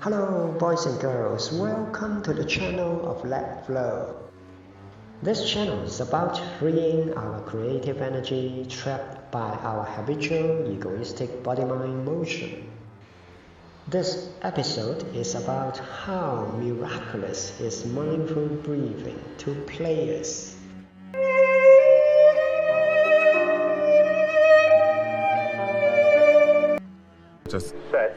Hello boys and girls, welcome to the channel of Let Flow. This channel is about freeing our creative energy trapped by our habitual, egoistic body-mind motion. This episode is about how miraculous is mindful breathing to players. Just set.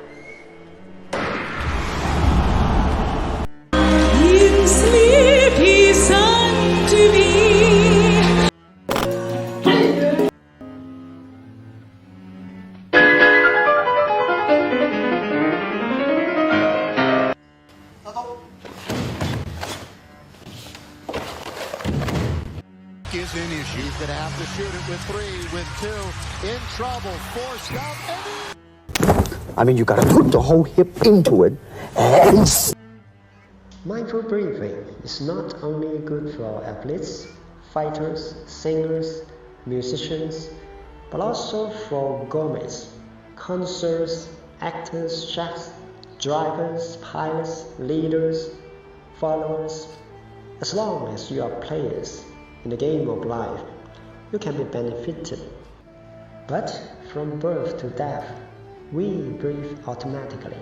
You sleepy son to me. Is in issues that have to shoot it with 3, with 2, in trouble, forced out, I mean, you gotta put the whole hip into it and... Mindful breathing is not only good for athletes, fighters, singers, musicians, but also for gourmets, concerts, actors, chefs, drivers, pilots, leaders, followers. As long as you are players in the game of life, you can be benefited. But from birth to death, we breathe automatically.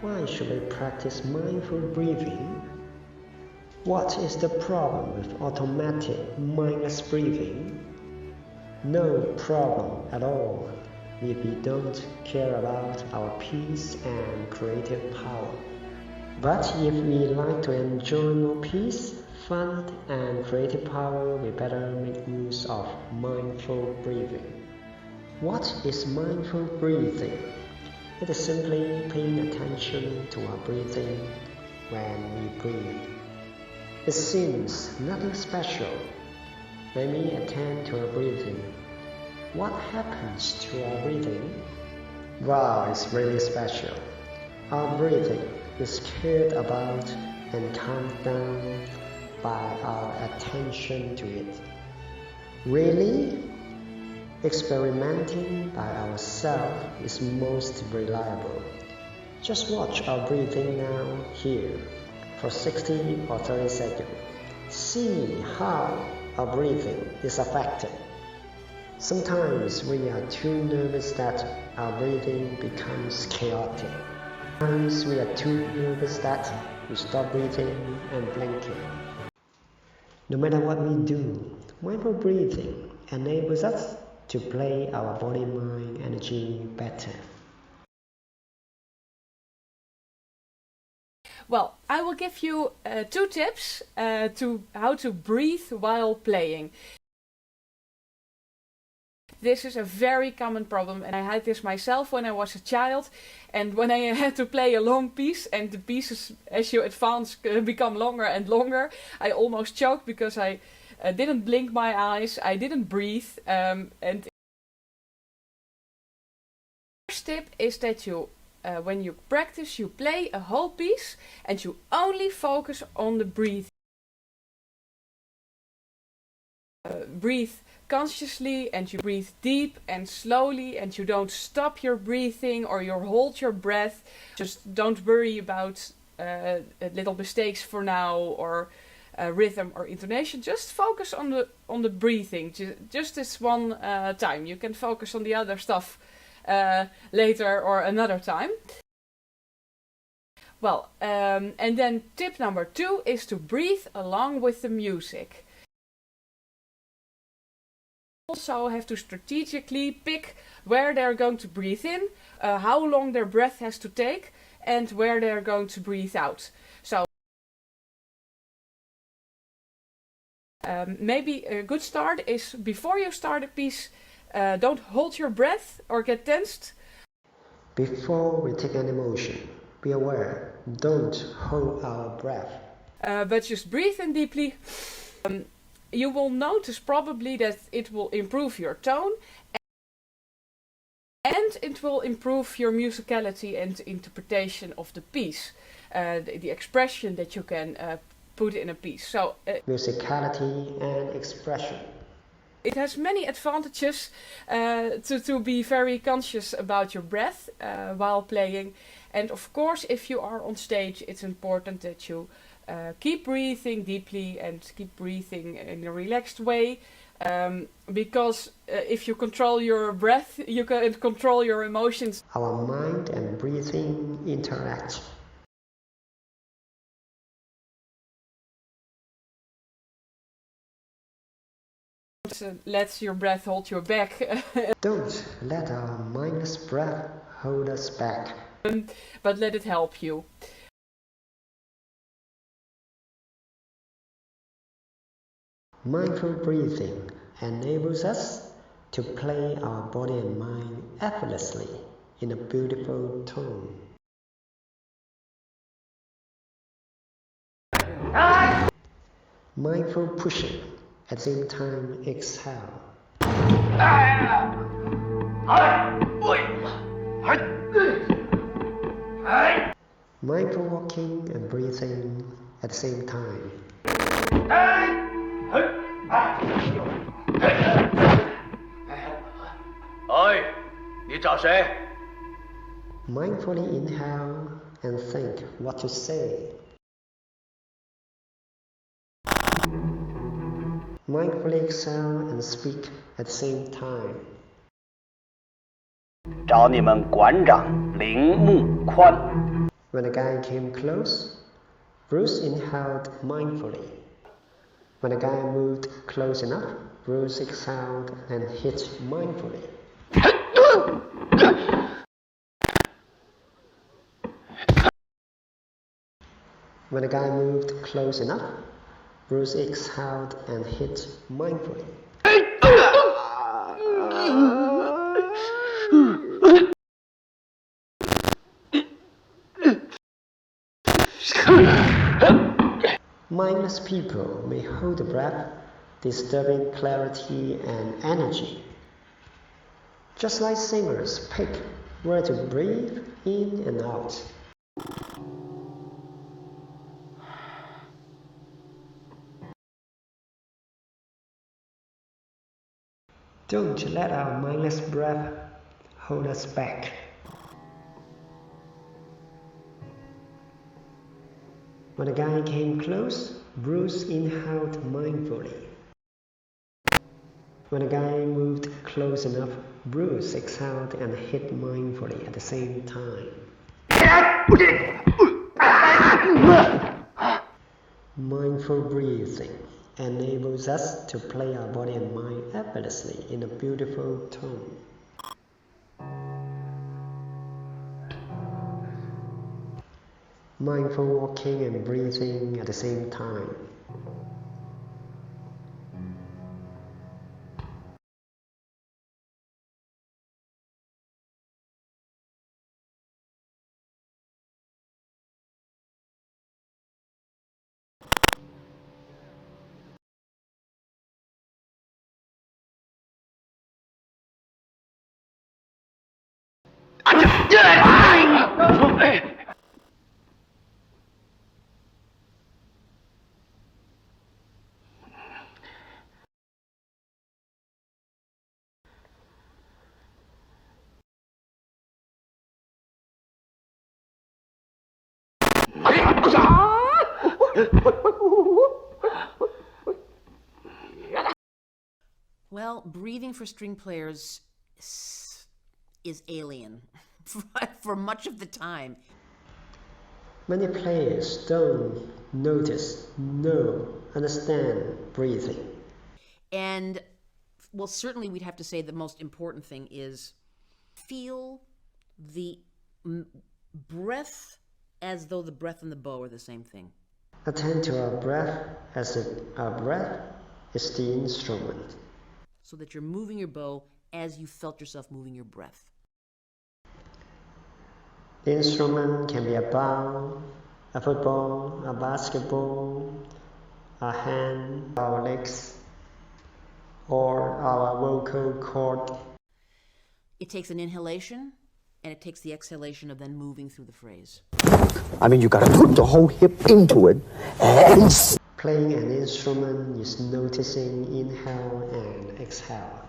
Why should we practice mindful breathing? What is the problem with automatic, mindless breathing? No problem at all if we don't care about our peace and creative power. But if we like to enjoy more peace, fun and creative power, we better make use of mindful breathing. What is mindful breathing? It is simply paying attention to our breathing when we breathe. It seems nothing special. When we attend to our breathing, what happens to our breathing? Wow, it's really special. Our breathing is cared about and calmed down by our attention to it. Really? Experimenting by ourselves is most reliable. Just watch our breathing now here for 60 or 30 seconds. See how our breathing is affected. Sometimes we are too nervous that our breathing becomes chaotic. Sometimes we are too nervous that we stop breathing and blinking. No matter what we do, mindful breathing enables us to play our body-mind energy better. Well, I will give you 2 tips to how to breathe while playing. This is a very common problem, and I had this myself when I was a child, and when I had to play a long piece and the pieces as you advance become longer and longer, I almost choked because I didn't blink my eyes, I didn't breathe, and the first tip is that you when you practice, you play a whole piece and you only focus on the breathing. Breathe consciously, and you breathe deep and slowly, and you don't stop your breathing or you hold your breath. Just don't worry about little mistakes for now or rhythm or intonation. Just focus on the breathing. Just this one time. You can focus on the other stuff later or another time. Well, and then tip number 2 is to breathe along with the music. Also have to strategically pick where they're going to breathe in, how long their breath has to take, and where they're going to breathe out. So maybe a good start is before you start a piece, don't hold your breath or get tensed. Before we take any motion, be aware, don't hold our breath. But just breathe in deeply. You will notice probably that it will improve your tone and it will improve your musicality and interpretation of the piece, the expression that you can put in a piece. So musicality and expression. It has many advantages to be very conscious about your breath while playing, And of course, if you are on stage, it's important that you keep breathing deeply and keep breathing in a relaxed way. Because if you control your breath, you can control your emotions. Our mind and breathing interact. Let your breath hold you back. Don't let our mindless breath hold us back. But let it help you. Mindful breathing enables us to play our body and mind effortlessly in a beautiful tone. Mindful pushing, at the same time exhale. Mindful walking and breathing at the same time. Mindfully inhale and think what to say. Mindfully exhale and speak at the same time. 找你们馆长铃木宽。 When the guy came close, Bruce inhaled mindfully. When the guy moved close enough, Bruce exhaled and hit mindfully. When the guy moved close enough, Bruce exhaled and hit mindfully. Mindless people may hold the breath, disturbing clarity and energy. Just like singers pick where to breathe in and out. Don't let our mindless breath hold us back. When the guy came close, Bruce inhaled mindfully. When the guy moved close enough, Bruce exhaled and hit mindfully at the same time. Mindful breathing enables us to play our body and mind effortlessly in a beautiful tone. Mindful walking and breathing at the same time. Well, breathing for string players is alien for much of the time. Many players don't notice, understand breathing. And, well, certainly we'd have to say the most important thing is feel the breath as though the breath and the bow are the same thing. Attend to our breath as if our breath is the instrument. So that you're moving your bow as you felt yourself moving your breath. The instrument can be a bow, a football, a basketball, a hand, our legs, or our vocal cord. It takes an inhalation, and it takes the exhalation of then moving through the phrase. I mean, you gotta put the whole hip into it and... Playing an instrument is noticing inhale and exhale.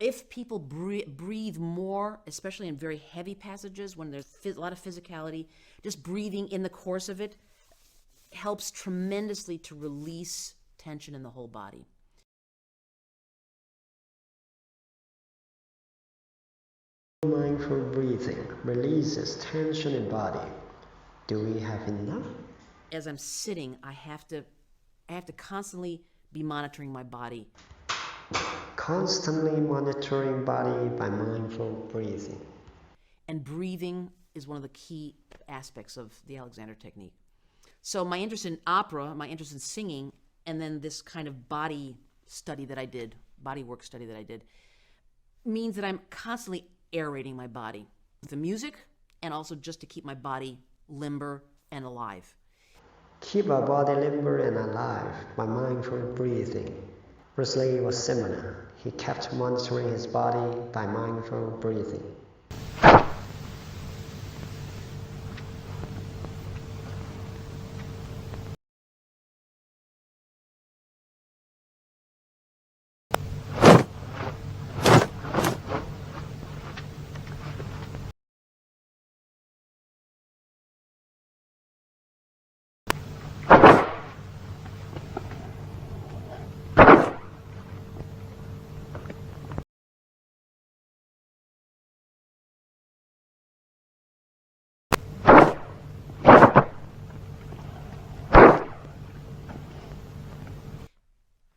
if people breathe more, especially in very heavy passages when there's a lot of physicality, just breathing in the course of it helps tremendously to release tension in the whole body. Mindful breathing releases tension in body. Do we have enough? As I'm sitting, I have to constantly be monitoring my body. Constantly monitoring body by mindful breathing. And breathing is one of the key aspects of the Alexander technique. So my interest in opera, my interest in singing, and then this kind of body study that I did, body work study that I did, means that I'm constantly aerating my body with the music and also just to keep my body limber and alive. Keep our body limber and alive by mindful breathing. Bruce Lee was similar. He kept monitoring his body by mindful breathing.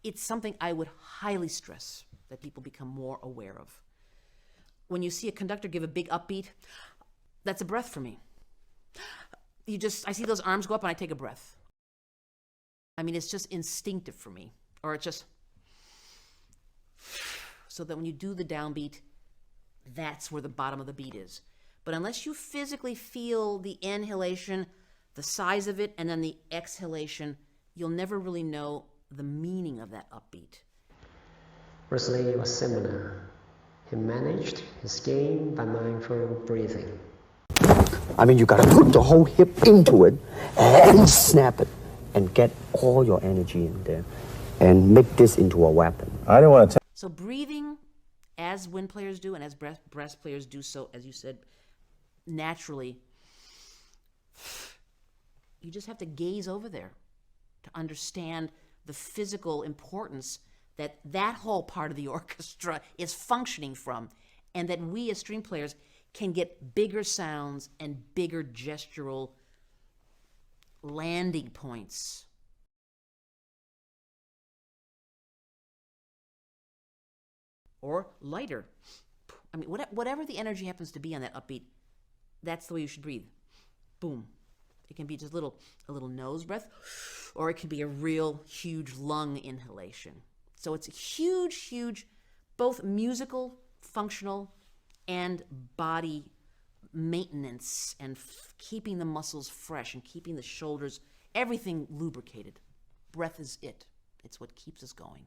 It's something I would highly stress that people become more aware of. When you see a conductor give a big upbeat, that's a breath for me. I see those arms go up and I take a breath. I mean, it's just instinctive for me. Or it's just, so that when you do the downbeat, that's where the bottom of the beat is. But unless you physically feel the inhalation, the size of it, and then the exhalation, you'll never really know the meaning of that upbeat. Bruce Lee was similar. He managed his game by mindful breathing. I mean, you gotta put the whole hip into it and snap it and get all your energy in there and make this into a weapon. I don't want to So breathing, as wind players do and as brass players do so, as you said, naturally, you just have to gaze over there to understand the physical importance that that whole part of the orchestra is functioning from, and that we as string players can get bigger sounds and bigger gestural landing points. Or lighter. I mean, whatever the energy happens to be on that upbeat, that's the way you should breathe. Boom. It can be just a little nose breath, or it can be a real huge lung inhalation. So it's huge, both musical, functional, and body maintenance, and keeping the muscles fresh and keeping the shoulders, everything lubricated. Breath is it. It's what keeps us going.